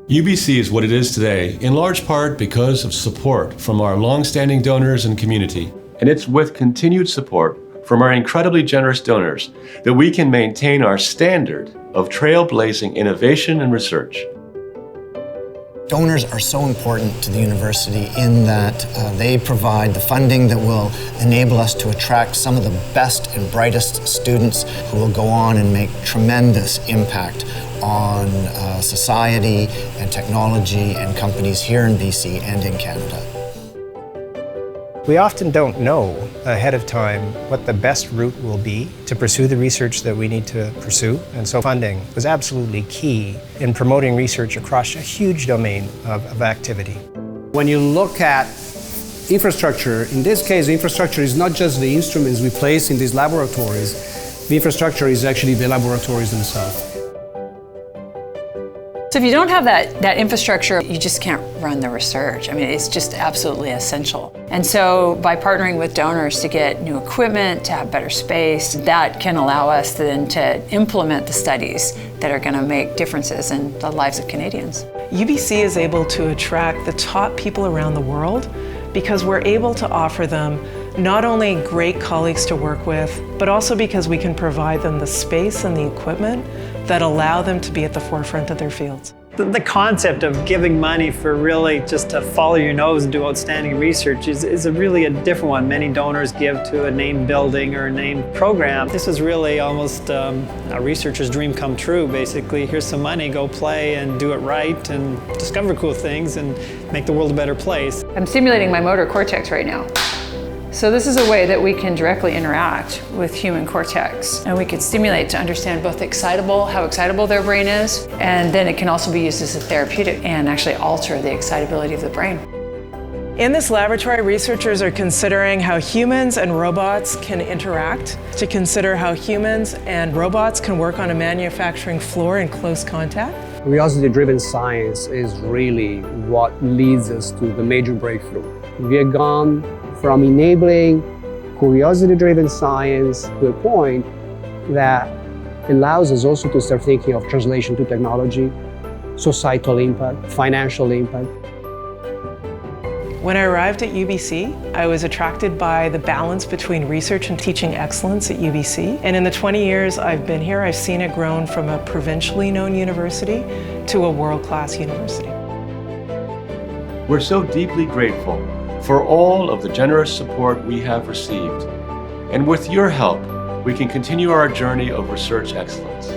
UBC is what it is today, in large part because of support from our long-standing donors and community. And it's with continued support from our incredibly generous donors that we can maintain our standard of trailblazing innovation and research. Donors are so important to the university in that they provide the funding that will enable us to attract some of the best and brightest students who will go on and make tremendous impact on society and technology and companies here in BC and in Canada. We often don't know ahead of time what the best route will be to pursue the research that we need to pursue, and so funding was absolutely key in promoting research across a huge domain of activity. When you look at infrastructure, in this case, the infrastructure is not just the instruments we place in these laboratories, the infrastructure is actually the laboratories themselves. So if you don't have that infrastructure, you just can't run the research. I mean, it's just absolutely essential. And so by partnering with donors to get new equipment, to have better space, that can allow us then to implement the studies that are going to make differences in the lives of Canadians. UBC is able to attract the top people around the world because we're able to offer them not only great colleagues to work with, but also because we can provide them the space and the equipment that allow them to be at the forefront of their fields. The concept of giving money for really just to follow your nose and do outstanding research is really a different one. Many donors give to a named building or a named program. This is really almost a researcher's dream come true, basically. Here's some money, go play and do it right and discover cool things and make the world a better place. I'm stimulating my motor cortex right now. So this is a way that we can directly interact with human cortex, and we can stimulate to understand both how excitable their brain is, and then it can also be used as a therapeutic and actually alter the excitability of the brain. In this laboratory, researchers are considering how humans and robots can interact, to consider how humans and robots can work on a manufacturing floor in close contact. Curiosity-driven science is really what leads us to the major breakthrough. We have gone from enabling curiosity-driven science to a point that allows us also to start thinking of translation to technology, societal impact, financial impact. When I arrived at UBC, I was attracted by the balance between research and teaching excellence at UBC. And in the 20 years I've been here, I've seen it grown from a provincially known university to a world-class university. We're so deeply grateful for all of the generous support we have received. And with your help, we can continue our journey of research excellence.